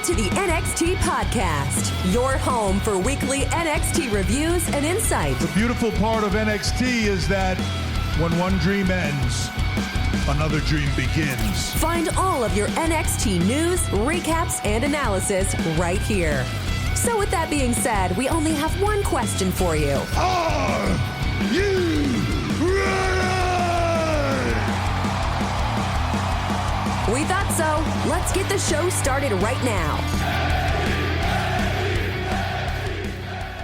to the NXT Podcast, your home for weekly NXT reviews and insight. The beautiful part of NXT is that when one dream ends, another dream begins. Find all of your NXT news, recaps, and analysis right here. So with that being said, we only have one question for you. Are you ready? We thought so. Let's get the show started right now.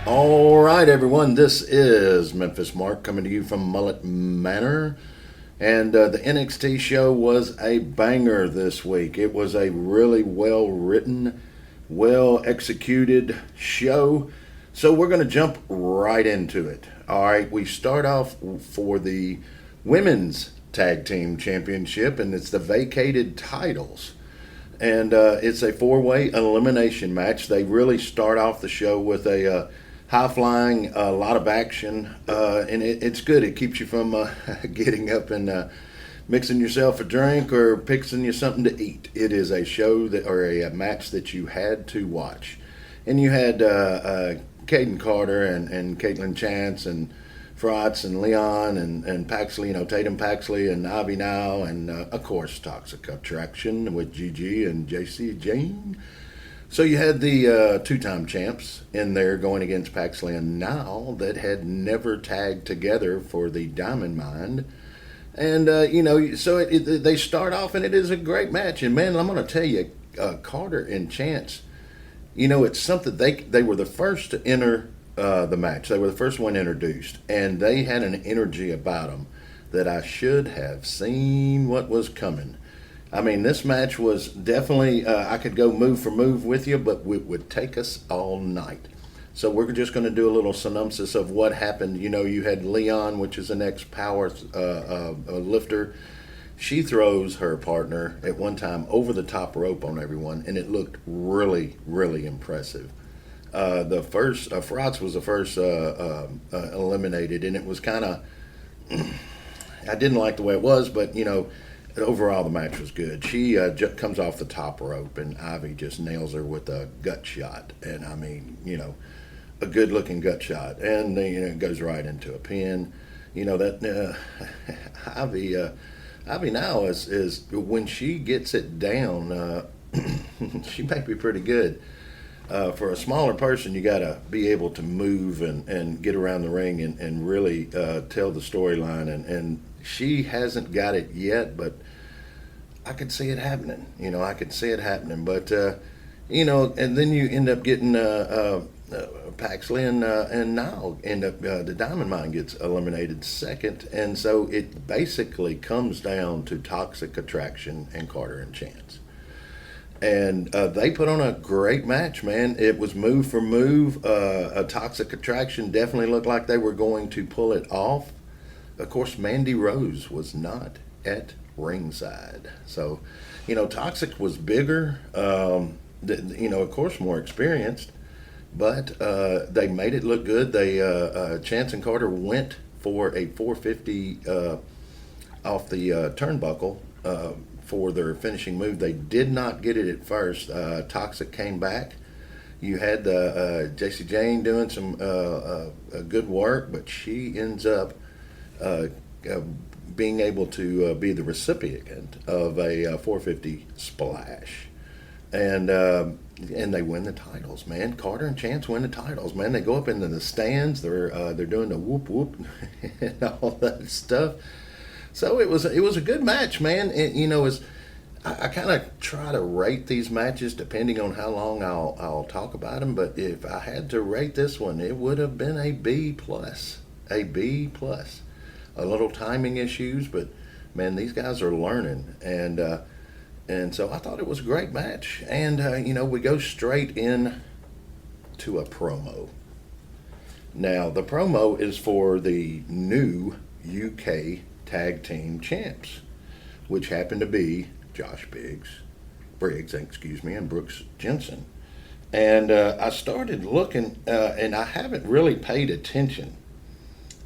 All right, everyone. This is Memphis Mark coming to you from Mullet Manor. And the NXT show was a banger this week. It was a really well-written, well-executed show. So we're going to jump right into it. All right, we start off for the women's tag team championship, and it's the vacated titles. And it's a four-way elimination match. They really start off the show with a high-flying, a lot of action, and it's good. It keeps you from getting up and mixing yourself a drink or fixing you something to eat. It is a show that, or a match that you had to watch. And you had Caden Carter and Caitlin Chance and Fratz and Leon and Paxley, Tatum Paxley and Ivy Now, and of course Toxic Attraction with Gigi and JC Jane. So you had the two-time champs in there going against Paxley and Now that had never tagged together for the Diamond Mine. And, so they start off, and it is a great match. And, man, I'm going to tell you, Carter and Chance, it's something they were the first to enter the match. They were the first one introduced, and they had an energy about them that I should have seen what was coming. I mean, this match was definitely, I could go move for move with you, but it would take us all night. So we're just going to do a little synopsis of what happened. You had Leon, which is an ex-power lifter. She throws her partner at one time over the top rope on everyone, and it looked really, really impressive. The first, Fratz was the first eliminated, and it was kind of, I didn't like the way it was, but, overall the match was good. She comes off the top rope, and Ivy just nails her with a gut shot. And, I mean, a good-looking gut shot. And, it goes right into a pin. Ivy now is when she gets it down, she might be pretty good. For a smaller person, you got to be able to move and get around the ring and really tell the storyline. And she hasn't got it yet, but I could see it happening. I could see it happening. But, and then you end up getting Paxley and now end up the Diamond Mine gets eliminated second. And so it basically comes down to Toxic Attraction and Carter and Chance. And they put on a great match, man. It was move for move. A Toxic Attraction definitely looked like they were going to pull it off. Of course, Mandy Rose was not at ringside. So, Toxic was bigger, of course, more experienced. But they made it look good. They Chance and Carter went for a 450 off the turnbuckle for their finishing move. They did not get it at first. Toxic came back. You had JC Jane doing some good work, but she ends up being able to be the recipient of a 450 splash. And they win the titles, man. Carter and Chance win the titles, man. They go up into the stands. They're doing the whoop whoop and all that stuff. So it was a good match, man. And, I kind of try to rate these matches depending on how long I'll talk about them. But if I had to rate this one, it would have been a B+. A B+. A little timing issues, but man, these guys are learning. And so I thought it was a great match. And, we go straight in to a promo. Now, the promo is for the new UK Tag Team Champs, which happen to be Josh Briggs, and Brooks Jensen. And I started looking, and I haven't really paid attention,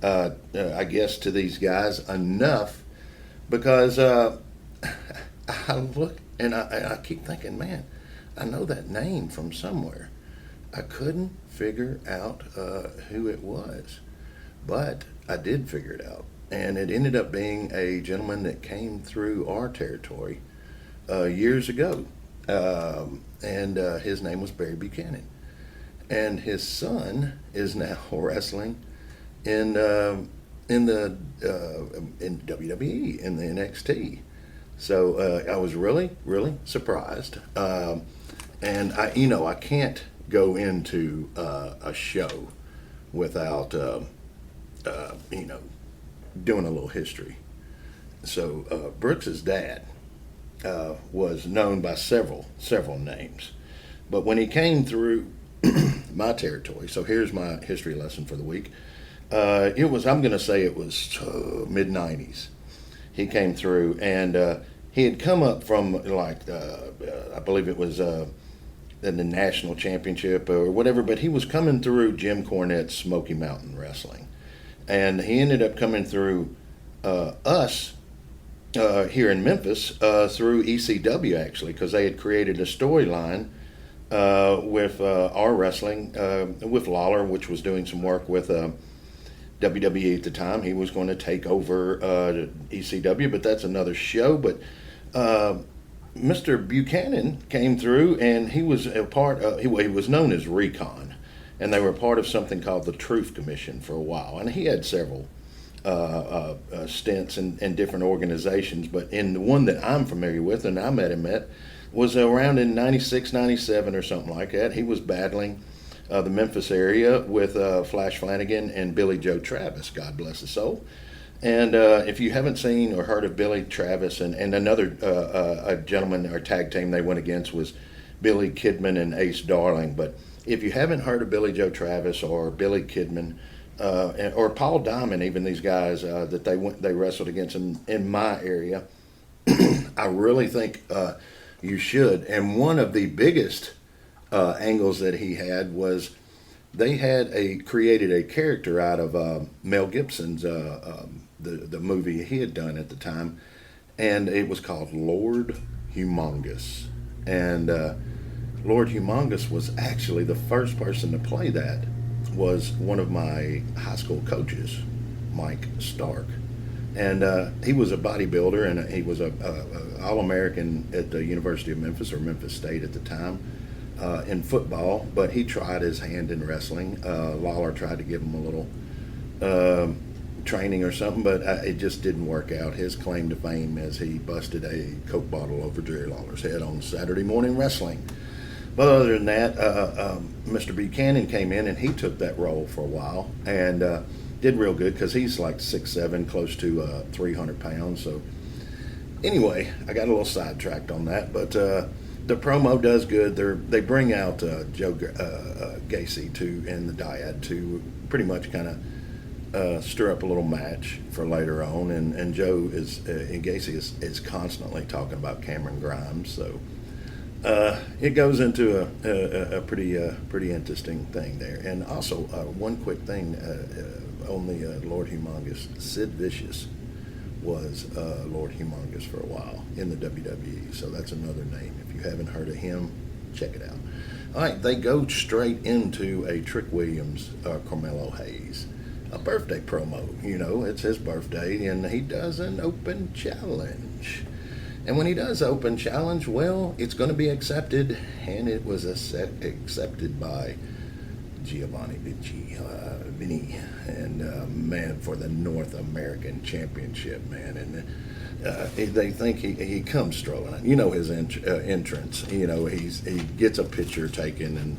I guess, to these guys enough because I look and I keep thinking, man, I know that name from somewhere. I couldn't figure out who it was, but I did figure it out. And it ended up being a gentleman that came through our territory years ago. And his name was Barry Buchanan. And his son is now wrestling in WWE, in the NXT. So I was really, really surprised. And I can't go into a show without, doing a little history. So Brooks's dad was known by several names, but when he came through my territory, so here's my history lesson for the week. I'm going to say it was mid '90s. He came through, and he had come up from I believe it was in the national championship or whatever, but he was coming through Jim Cornette's Smoky Mountain Wrestling, and he ended up coming through us here in Memphis through ECW, actually, because they had created a storyline with our wrestling with Lawler, which was doing some work with WWE at the time. He was going to take over ECW, but that's another show. But Mr. Buchanan came through, and he was a part of, he was known as Recon, and they were part of something called the Truth Commission for a while, and he had several stints in different organizations, but in the one that I'm familiar with and I met him at was around in 96, 97 or something like that. He was battling the Memphis area with Flash Flanagan and Billy Joe Travis, God bless his soul. And if you haven't seen or heard of Billy Travis and another a gentleman or tag team they went against was Billy Kidman and Ace Darling. But if you haven't heard of Billy Joe Travis or Billy Kidman or Paul Diamond, even these guys that they wrestled against in my area, I really think you should. And one of the biggest angles that he had was they had created a character out of Mel Gibson's the movie he had done at the time, and it was called Lord Humongous. And Lord Humongous was actually the first person to play that was one of my high school coaches, Mike Stark. And he was a bodybuilder, and he was a All-American at the University of Memphis, or Memphis State at the time, in football, but he tried his hand in wrestling. Lawler tried to give him a little training or something, but it just didn't work out. His claim to fame is he busted a Coke bottle over Jerry Lawler's head on Saturday Morning Wrestling. But other than that, Mr. Buchanan came in and he took that role for a while and did real good because he's like 6'7", close to 300 pounds. So anyway, I got a little sidetracked on that, but the promo does good. They bring out Joe Gacy and the Dyad to pretty much kind of stir up a little match for later on. And Joe and Gacy is constantly talking about Cameron Grimes. So it goes into a pretty interesting thing there. And also one quick thing on the Lord Humongous, Sid Vicious was Lord Humongous for a while in the WWE, so that's another name. If you haven't heard of him, check it out. All right, they go straight into a Trick Williams, Carmelo Hayes, a birthday promo. It's his birthday, and he does an open challenge. And when he does open challenge, well, it's going to be accepted, and it was accepted by Giovanni Vinny, and man, for the North American Championship, man. And they think he comes strolling. His entrance. He gets a picture taken and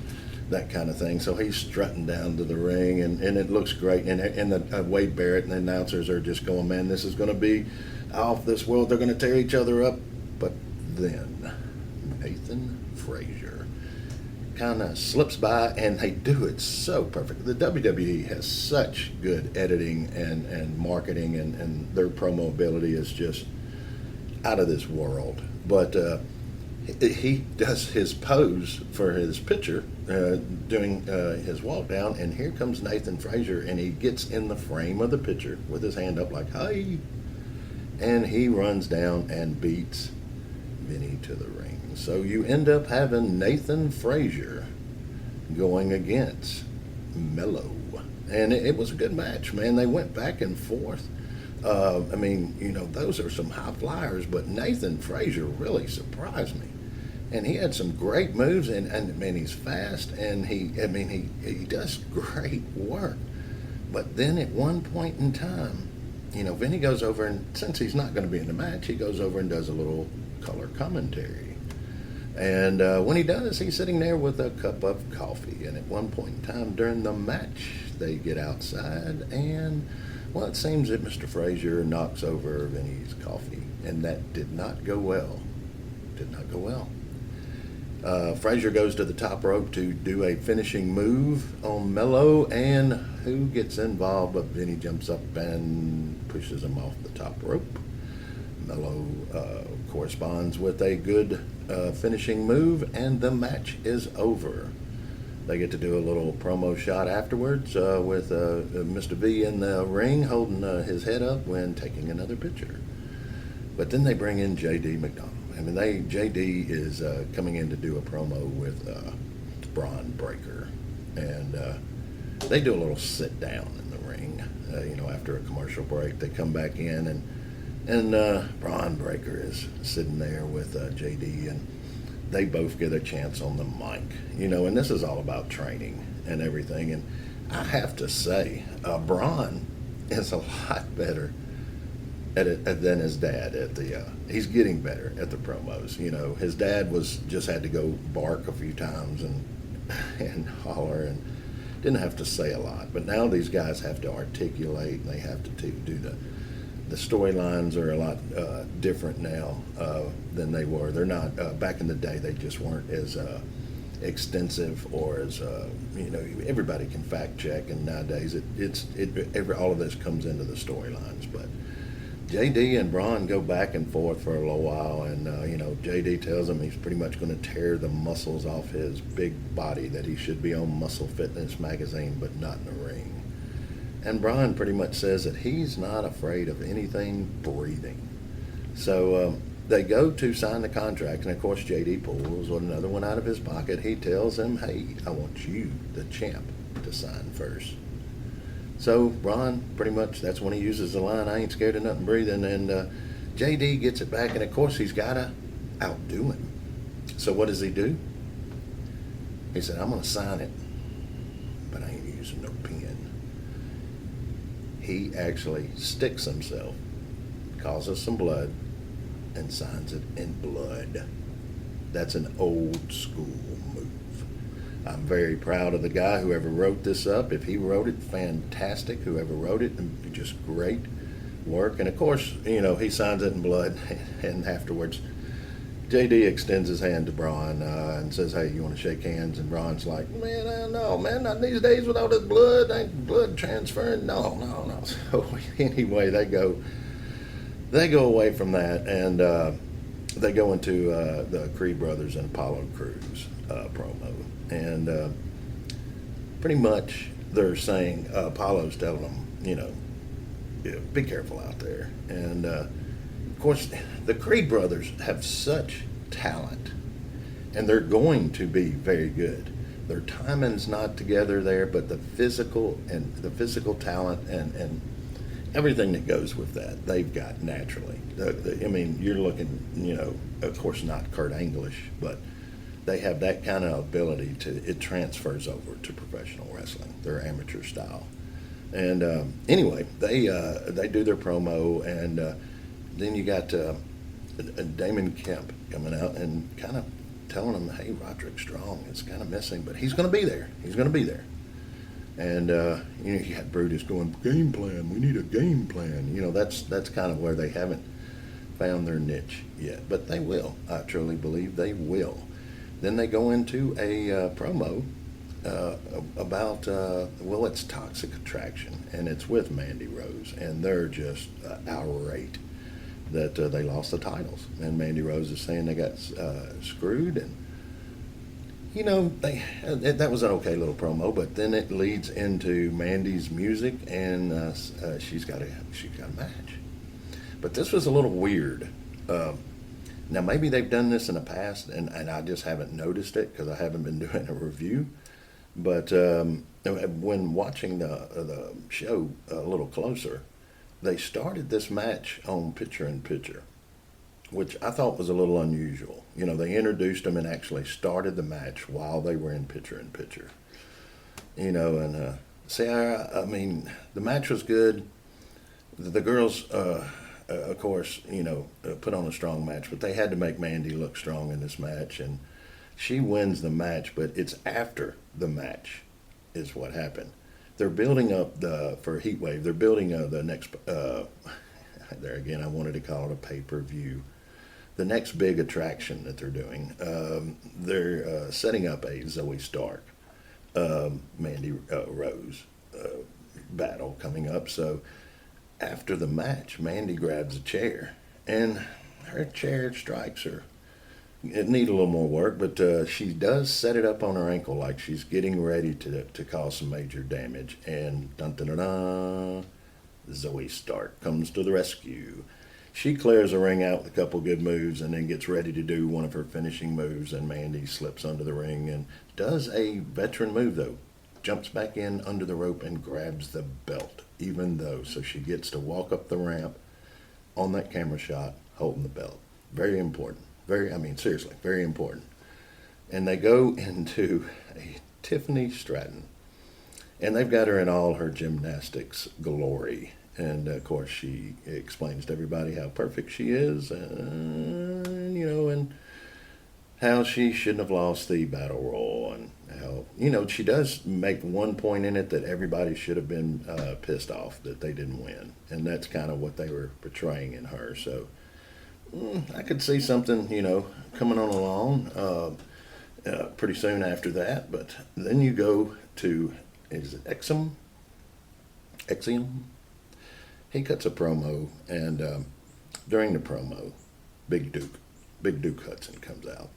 that kind of thing. So he's strutting down to the ring, and it looks great. And the Wade Barrett and the announcers are just going, man, this is going to be off this world. They're going to tear each other up. But then Nathan Frazier kind of slips by, and they do it so perfect. The WWE has such good editing and marketing, and their promo ability is just out of this world. But he does his pose for his picture doing his walk down, and here comes Nathan Frazier, and he gets in the frame of the picture with his hand up like, hey, and he runs down and beats Vinny to the ring. So you end up having Nathan Frazier going against Mello. And it was a good match, man. They went back and forth. I mean, those are some high flyers, but Nathan Frazier really surprised me. And he had some great moves, and man, he's fast, and he does great work. But then at one point in time, Vinny goes over, and since he's not going to be in the match, he goes over and does a little color commentary. And when he does, he's sitting there with a cup of coffee. And at one point in time during the match, they get outside, and, well, it seems that Mr. Frazier knocks over Vinny's coffee. And that did not go well. Did not go well. Frazier goes to the top rope to do a finishing move on Mello, and who gets involved? But Vinny jumps up and pushes him off the top rope. Mello corresponds with a good finishing move, and the match is over. They get to do a little promo shot afterwards with Mr. V in the ring holding his head up when taking another picture. But then they bring in J.D. McDonald. I mean, J.D. is coming in to do a promo with Braun Breaker. And they do a little sit down in the ring, after a commercial break. They come back in, and Braun Breaker is sitting there with J.D., and they both get a chance on the mic, and this is all about training and everything. And I have to say, Braun is a lot better at it than his dad at the, he's getting better at the promos. His dad just had to go bark a few times and holler and didn't have to say a lot. But now these guys have to articulate, and they have to do the storylines are a lot different now than they were. They're not, back in the day, they just weren't as extensive or as, everybody can fact check, and nowadays all of this comes into the storylines. But JD and Braun go back and forth for a little while, and, JD tells him he's pretty much going to tear the muscles off his big body, that he should be on Muscle Fitness magazine, but not in the ring. And Braun pretty much says that he's not afraid of anything breathing. So they go to sign the contract, and of course JD pulls another one out of his pocket. He tells him, hey, I want you, the champ, to sign first. So Braun, pretty much, that's when he uses the line, I ain't scared of nothing breathing, and JD gets it back, and of course he's got to outdo him. So what does he do? He said, I'm going to sign it, but I ain't using no pen. He actually sticks himself, causes some blood, and signs it in blood. That's an old school move. I'm very proud of the guy, whoever wrote this up. If he wrote it, fantastic. Whoever wrote it, just great work. And of course, he signs it in blood, and afterwards, JD extends his hand to Braun and says, hey, you want to shake hands? And Braun's like, man, I don't know, man, not these days with all this blood, ain't blood transferring. No. So anyway, they go away from that, and they go into the Creed Brothers and Apollo Crews promo. And pretty much they're saying, Apollo's telling them, be careful out there. And of course, the Creed Brothers have such talent, and they're going to be very good. Their timing's not together there, but the physical talent and everything that goes with that, they've got naturally. You're looking, of course not Kurt Anglish, but they have that kind of ability it transfers over to professional wrestling, their amateur style. And anyway, they do their promo, and then you got Damon Kemp coming out and kind of telling them, hey, Roderick Strong is kind of missing, but he's going to be there. He's going to be there. And, you got Brutus going, game plan, we need a game plan. That's kind of where they haven't found their niche yet, but they will. I truly believe they will. Then they go into a promo about, it's Toxic Attraction, and it's with Mandy Rose, and they're just irate that they lost the titles. And Mandy Rose is saying they got screwed, and that was an okay little promo, but then it leads into Mandy's music, and she's got a match. But this was a little weird. Now, maybe they've done this in the past, and I just haven't noticed it because I haven't been doing a review. But when watching the show a little closer, they started this match on picture-in-picture, which I thought was a little unusual. You know, they introduced them and actually started the match while they were in picture-in-picture. You know, and I mean, the match was good. The girls, of course, you know, put on a strong match, but they had to make Mandy look strong in this match, and she wins the match, but it's after the match is what happened. They're building up for Heatwave, they're building the next, there again, I wanted to call it a pay-per-view, the next big attraction that they're doing. They're setting up a Zoe Stark, Mandy Rose battle coming up, so after the match, Mandy grabs a chair, and her chair strikes her. It needs a little more work, but she does set it up on her ankle like she's getting ready to cause some major damage. And dun dun dun dun, Zoe Stark comes to the rescue. She clears the ring out with a couple good moves and then gets ready to do one of her finishing moves, and Mandy slips under the ring and does a veteran move, though. Jumps back in under the rope and grabs the belt, even though. So she gets to walk up the ramp on that camera shot holding the belt. Very important. Seriously, very important. And they go into a Tiffany Stratton. And they've got her in all her gymnastics glory. And, of course, she explains to everybody how perfect she is, and, you know, and how she shouldn't have lost the battle royal, and how, you know, she does make one point in it that everybody should have been pissed off that they didn't win. And that's kind of what they were portraying in her. So I could see something, you know, coming on along pretty soon after that. But then you go to, is it Exum? He cuts a promo, and during the promo, Big Duke Hudson comes out.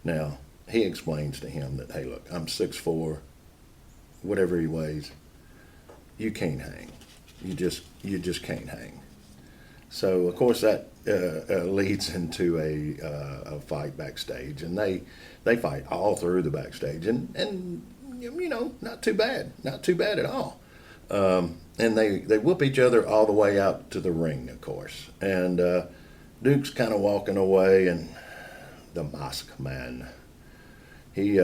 Now, he explains to him that, hey, look, I'm 6'4", whatever he weighs, you can't hang. You just can't hang. So, of course, that leads into a fight backstage, and they fight all through the backstage, and you know, not too bad at all. And they whoop each other all the way out to the ring, of course. And Duke's kind of walking away, and the Mask Man, he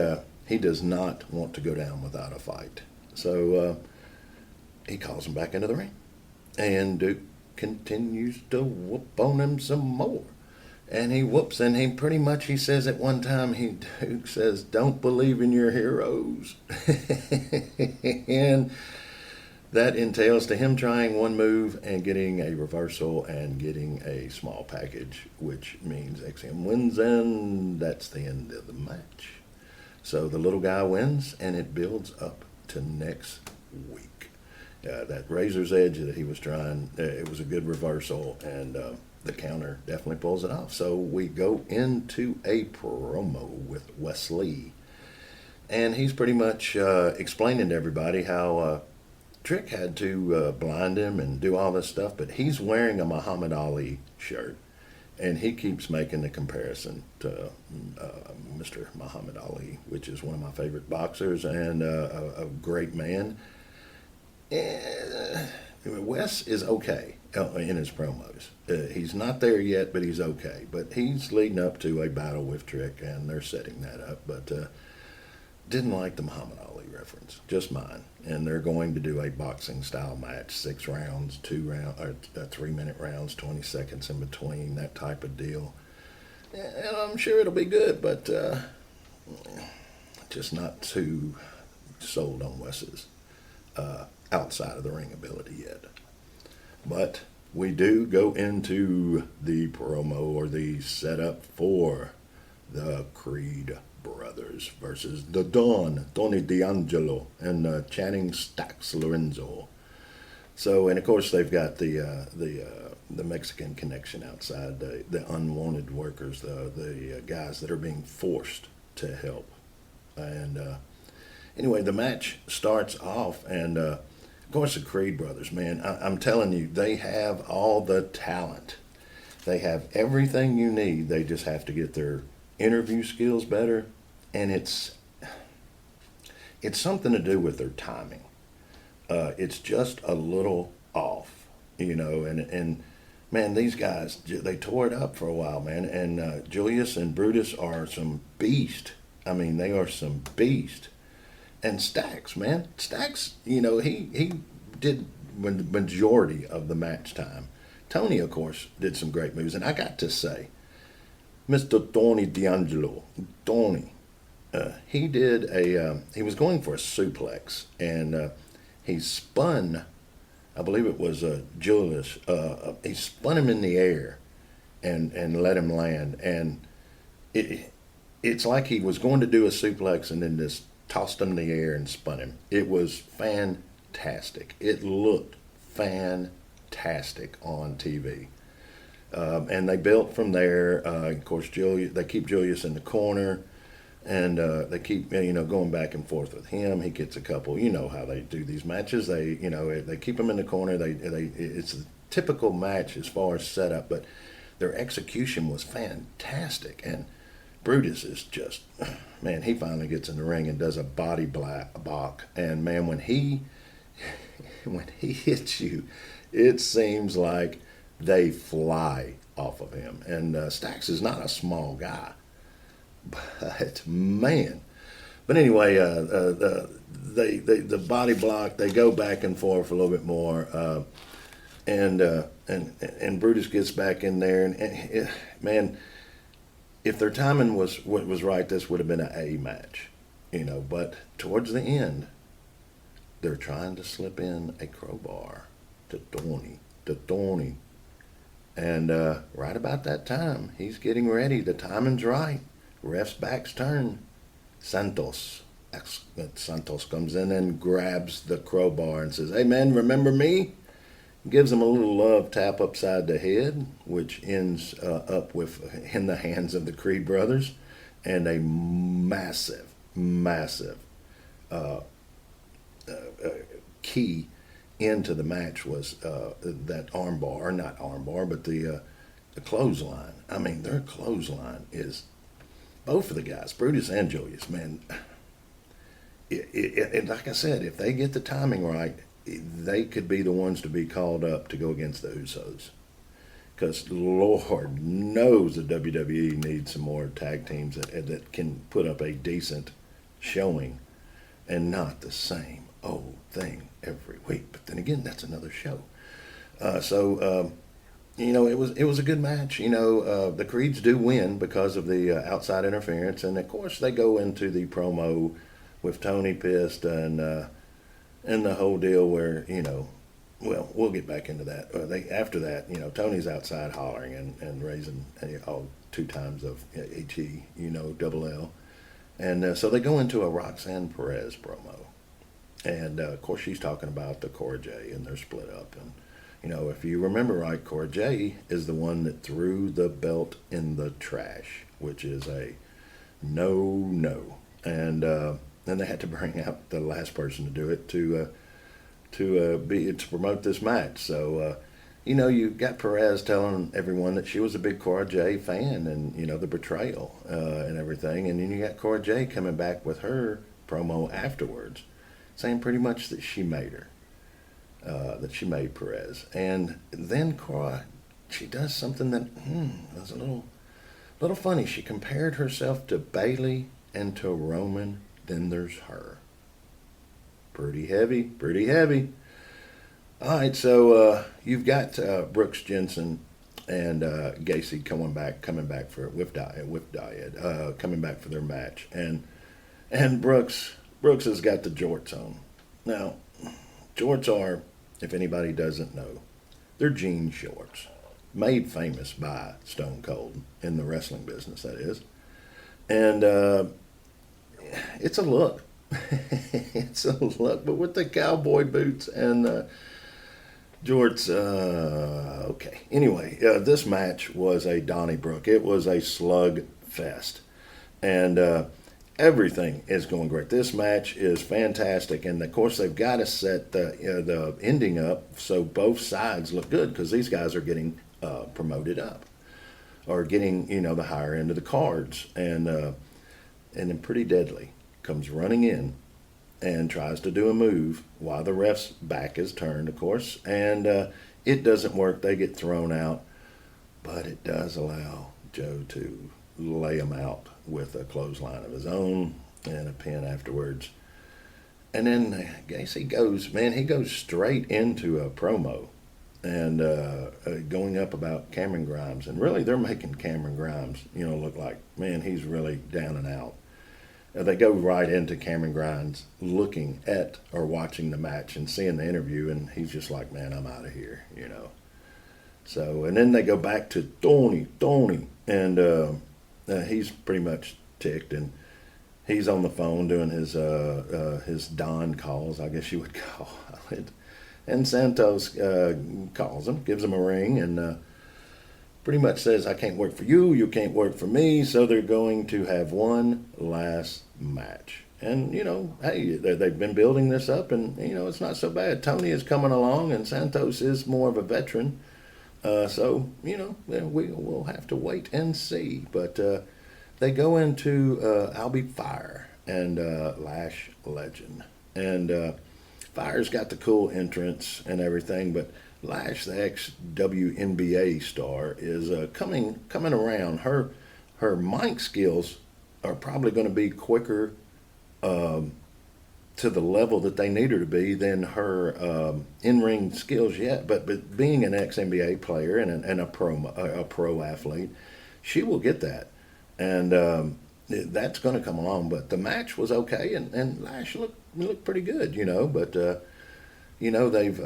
does not want to go down without a fight. So he calls him back into the ring, and Duke continues to whoop on him some more. And he whoops, and he says at one time, Duke says, "Don't believe in your heroes." And that entails to him trying one move and getting a reversal and getting a small package, which means XM wins, and that's the end of the match. So the little guy wins, and it builds up to next week. That Razor's Edge that he was trying, it was a good reversal, and the counter definitely pulls it off. So we go into a promo with Wesley, and he's pretty much explaining to everybody how Trick had to blind him and do all this stuff, but he's wearing a Muhammad Ali shirt, and he keeps making the comparison to Mr. Muhammad Ali, which is one of my favorite boxers and a great man. Wes is okay in his promos. He's not there yet, but he's okay. But he's leading up to a battle with Trick, and they're setting that up. But didn't like the Muhammad Ali reference, just mine. And they're going to do a boxing style match, 6 rounds, 3-minute rounds, 20 seconds in between, that type of deal. And I'm sure it'll be good, but just not too sold on Wes's outside of the ring ability yet. But we do go into the promo, or the setup for the Creed Brothers versus the Dawn, Tony D'Angelo, and Channing Stacks Lorenzo. So, and of course they've got the Mexican connection outside, the unwanted workers, the guys that are being forced to help. And anyway, the match starts off, and of course the Creed Brothers, man, I'm telling you, they have all the talent. They have everything you need. They just have to get their interview skills better, and it's something to do with their timing. It's just a little off, and man, these guys, they tore it up for a while, man. And Julius and Brutus are some beast. I mean, they are some beast. And Stacks, man, he did the majority of the match time. Tony, of course, did some great moves, and I got to say, Mr. Tony D'Angelo, he did he was going for a suplex, and he spun, I believe it was Julius, he spun him in the air and let him land, and it's like he was going to do a suplex and then just tossed him in the air and spun him. It was fantastic. It looked fantastic on TV. And they built from there. Of course, they keep Julius in the corner, and they keep going back and forth with him. He gets a couple. You know how they do these matches. They keep him in the corner. It's a typical match as far as setup, but their execution was fantastic. And Brutus is just, man, he finally gets in the ring and does a body block. And man, when he hits you, it seems like they fly off of him. And Stacks is not a small guy, but man. But anyway, the body block, they go back and forth a little bit more, and Brutus gets back in there, and man, if their timing was right, this would have been an A match, But towards the end, they're trying to slip in a crowbar to Tony. And right about that time, he's getting ready. The timing's right. Ref's back's turned. Santos comes in and grabs the crowbar and says, "Hey, man, remember me?" Gives him a little love tap upside the head, which ends up in the hands of the Creed brothers. And a massive key into the match was that armbar, or not armbar, but the clothesline. I mean, their clothesline is, both of the guys, Brutus and Julius, man, and like I said, if they get the timing right, they could be the ones to be called up to go against the Usos. Because Lord knows the WWE needs some more tag teams that can put up a decent showing and not the same old thing every week. But then again, that's another show. It was a good match. The Creeds do win because of the outside interference, and of course they go into the promo with Tony pissed and the whole deal where well, we'll get back into that. After that, Tony's outside hollering and raising all 2 times of HE, double L, and so they go into a Roxanne Perez promo. And, of course, she's talking about the Cora J, and they're split up. And, if you remember right, Cora J is the one that threw the belt in the trash, which is a no. And then they had to bring out the last person to do it to promote this match. So, you got Perez telling everyone that she was a big Cora J fan and, the betrayal and everything. And then you got Cora J coming back with her promo afterwards, saying pretty much that she made her, that she made Perez. And then Cora, she does something that was a little funny. She compared herself to Bayley and to Roman. Then there's her. Pretty heavy. All right, so you've got Brooks, Jensen, and Gacy coming back for coming back for their match, and Brooks has got the jorts on. Now, jorts are, if anybody doesn't know, they're jean shorts, made famous by Stone Cold in the wrestling business, that is. And it's a look. It's a look, but with the cowboy boots and jorts, okay. Anyway, this match was a Donnybrook. It was a slug fest. And everything is going great. This match is fantastic, and of course they've got to set the ending up so both sides look good because these guys are getting promoted up. or getting, the higher end of the cards. And then Pretty Deadly comes running in and tries to do a move while the ref's back is turned, of course, and it doesn't work. They get thrown out, but it does allow Joe to lay him out with a clothesline of his own and a pin afterwards. And then Gacy he goes straight into a promo and going up about Cameron Grimes. And really, they're making Cameron Grimes, look like, man, he's really down and out. They go right into Cameron Grimes looking at or watching the match and seeing the interview, and he's just like, man, I'm out of here, So, and then they go back to Tony, and he's pretty much ticked, and he's on the phone doing his Don calls, I guess you would call it. And Santos calls him, gives him a ring, and pretty much says, I can't work for you, you can't work for me, so they're going to have one last match. And, hey, they've been building this up, and, it's not so bad. Tony is coming along, and Santos is more of a veteran. So, we'll have to wait and see. But they go into I'll Be Fire and Lash Legend. And Fire's got the cool entrance and everything, but Lash, the ex-WNBA star, is coming around. Her mic skills are probably going to be quicker to the level that they need her to be than her in-ring skills yet. But being an ex-NBA player and a pro athlete, she will get that. And that's going to come along. But the match was okay, and Lash looked pretty good, But, they've...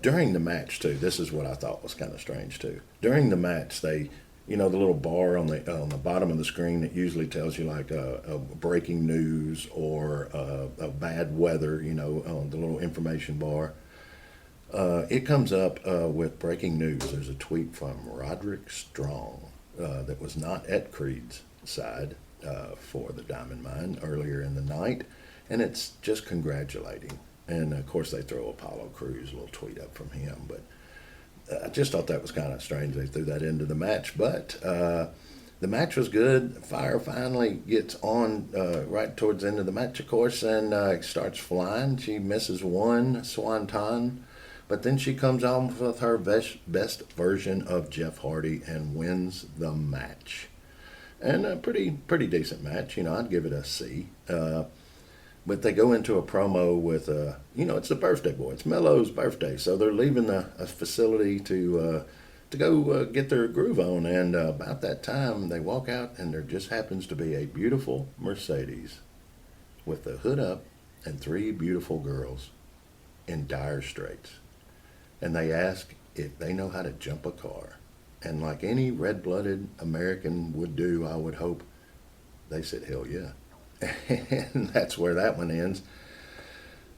during the match too, this is what I thought was kind of strange too. During the match, they, the little bar on the bottom of the screen that usually tells you like a breaking news or a bad weather, on the little information bar. It comes up with breaking news. There's a tweet from Roderick Strong that was not at Creed's side for the Diamond Mine earlier in the night, and it's just congratulating. And, of course, they throw Apollo Crews, a little tweet up from him. But I just thought that was kind of strange. They threw that into the match. But the match was good. Fire finally gets on right towards the end of the match, of course, and starts flying. She misses one swanton. But then she comes on with her best version of Jeff Hardy and wins the match. And a pretty decent match. I'd give it a C. But they go into a promo with, it's the birthday boy. It's Mello's birthday. So they're leaving a facility to go get their groove on. And about that time, they walk out, and there just happens to be a beautiful Mercedes with the hood up and three beautiful girls in dire straits. And they ask if they know how to jump a car. And like any red-blooded American would do, I would hope, they said, hell yeah. And that's where that one ends.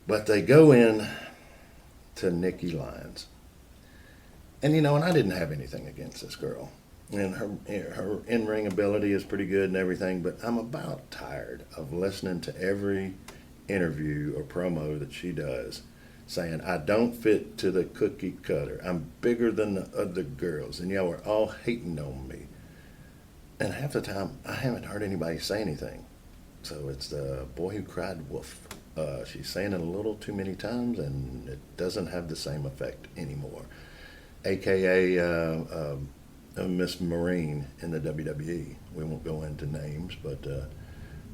But they go in to Nikki Lyons. And, and I didn't have anything against this girl. And her in-ring ability is pretty good and everything, but I'm about tired of listening to every interview or promo that she does saying, I don't fit to the cookie cutter. I'm bigger than the other girls, and y'all are all hating on me. And half the time, I haven't heard anybody say anything. So it's the boy who cried wolf. She's saying it a little too many times, and it doesn't have the same effect anymore. AKA Miss Marine in the WWE. We won't go into names, but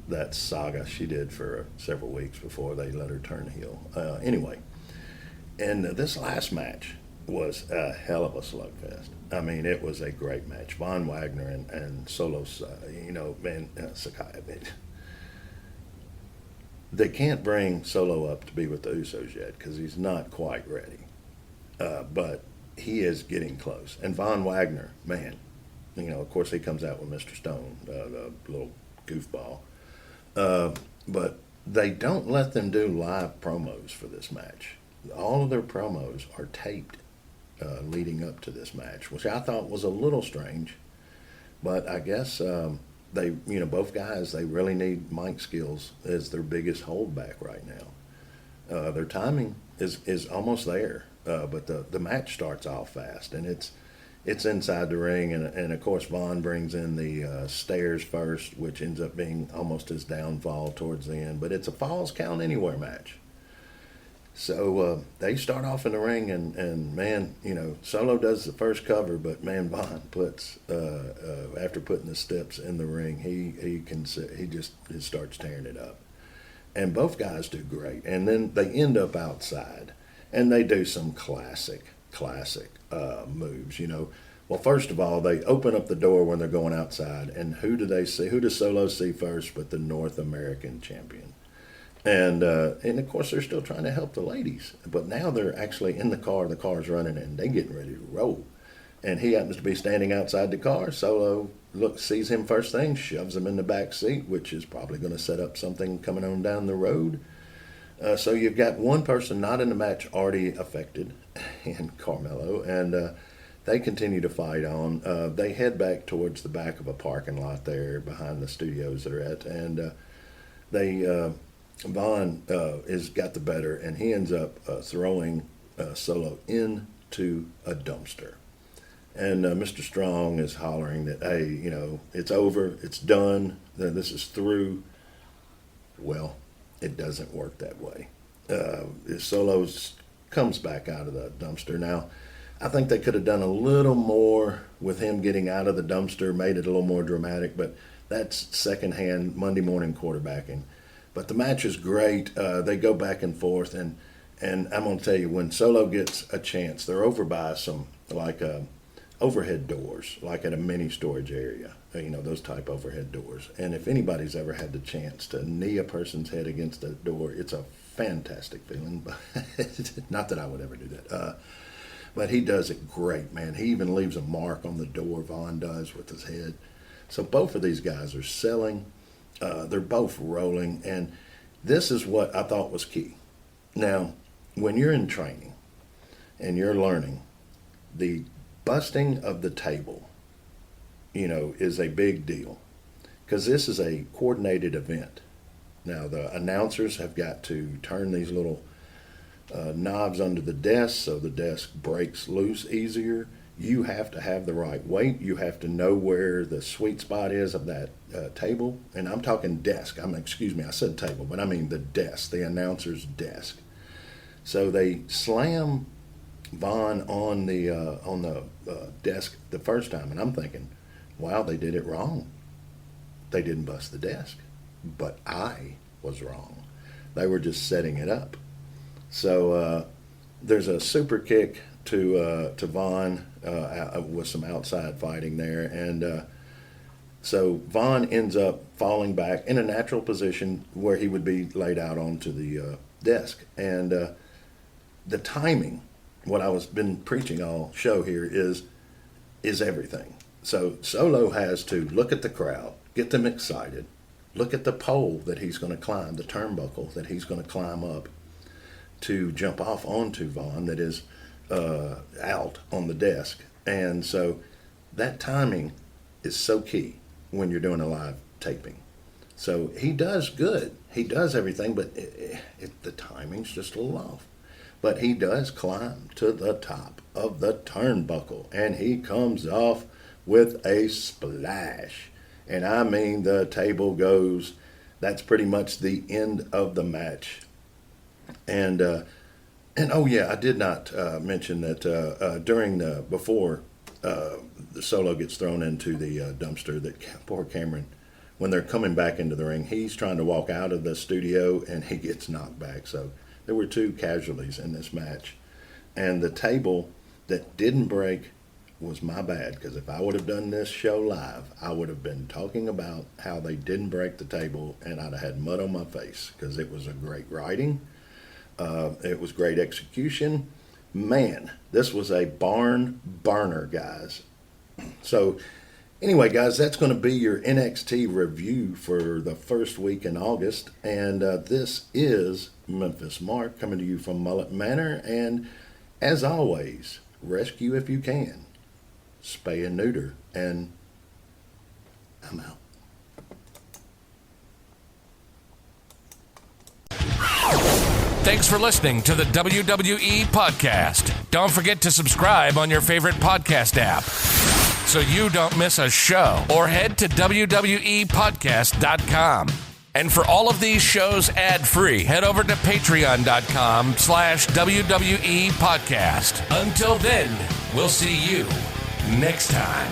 that saga she did for several weeks before they let her turn heel. Anyway, and this last match was a hell of a slugfest. I mean, it was a great match. Von Wagner and Solo, Sakai. They can't bring Solo up to be with the Usos yet because he's not quite ready. But he is getting close. And Von Wagner, man, of course he comes out with Mr. Stone, the little goofball. But they don't let them do live promos for this match. All of their promos are taped leading up to this match, which I thought was a little strange. But I guess they, both guys, they really need mic skills as their biggest holdback right now. Their timing is almost there, but the match starts off fast, and it's inside the ring, and of course Vaughn brings in the stairs first, which ends up being almost his downfall towards the end. But it's a falls count anywhere match. So they start off in the ring, and man, Solo does the first cover, but man, Vaughn puts after putting the steps in the ring, he just starts tearing it up, and both guys do great, and then they end up outside, and they do some classic moves. Well, first of all, they open up the door when they're going outside, and who do they see? Who does Solo see first but the North American champion? And of course, they're still trying to help the ladies. But now they're actually in the car. The car's running, and they getting ready to roll. And he happens to be standing outside the car. Solo sees him first thing, shoves him in the back seat, which is probably going to set up something coming on down the road. So you've got one person not in the match already affected, in Carmelo, and they continue to fight on. They head back towards the back of a parking lot there behind the studios they're at, and Vaughn has got the better, and he ends up throwing Solo into a dumpster. And Mr. Strong is hollering that, hey, it's over, it's done, this is through. Well, it doesn't work that way. Solo comes back out of the dumpster. Now, I think they could have done a little more with him getting out of the dumpster, made it a little more dramatic, but that's secondhand Monday morning quarterbacking. But the match is great. They go back and forth, and I'm going to tell you, when Solo gets a chance, they're over by some, overhead doors, like at a mini storage area, those type overhead doors. And if anybody's ever had the chance to knee a person's head against a door, it's a fantastic feeling. But not that I would ever do that. But he does it great, man. He even leaves a mark on the door, Vaughn does, with his head. So both of these guys are selling. They're both rolling, and this is what I thought was key. Now, when you're in training and you're learning, the busting of the table, is a big deal, because this is a coordinated event. Now, the announcers have got to turn these little knobs under the desk so the desk breaks loose easier. You have to have the right weight. You have to know where the sweet spot is of that table. And I'm talking desk. I said table, but I mean the desk, the announcer's desk. So they slam Vaughn on the desk the first time, and I'm thinking, wow, they did it wrong. They didn't bust the desk, but I was wrong. They were just setting it up. So there's a super kick to Vaughn with some outside fighting there, and so Vaughn ends up falling back in a natural position where he would be laid out onto the desk, and the timing. What I was been preaching all show here is everything. So Solo has to look at the crowd, get them excited, look at the pole that he's going to climb, the turnbuckle that he's going to climb up to jump off onto Vaughn that is out on the desk. And so that timing is so key when you're doing a live taping. So he does good. He does everything, but the timing's just a little off. But he does climb to the top of the turnbuckle, and he comes off with a splash. And I mean, the table goes, that's pretty much the end of the match. And oh yeah, I did not mention that before the Solo gets thrown into the dumpster, that poor Cameron, when they're coming back into the ring, he's trying to walk out of the studio and he gets knocked back. So there were 2 casualties in this match. And the table that didn't break was my bad, because if I would have done this show live, I would have been talking about how they didn't break the table, and I'd have had mud on my face, because it was a great writing. It was great execution. Man, this was a barn burner, guys. So anyway, guys, that's going to be your NXT review for the first week in August. And this is Memphis Mark coming to you from Mullet Manor. And as always, rescue if you can. Spay and neuter. And I'm out. Thanks for listening to the WWE Podcast. Don't forget to subscribe on your favorite podcast app so you don't miss a show, or head to WWEpodcast.com. And for all of these shows ad-free, head over to patreon.com/WWE Podcast. Until then, we'll see you next time.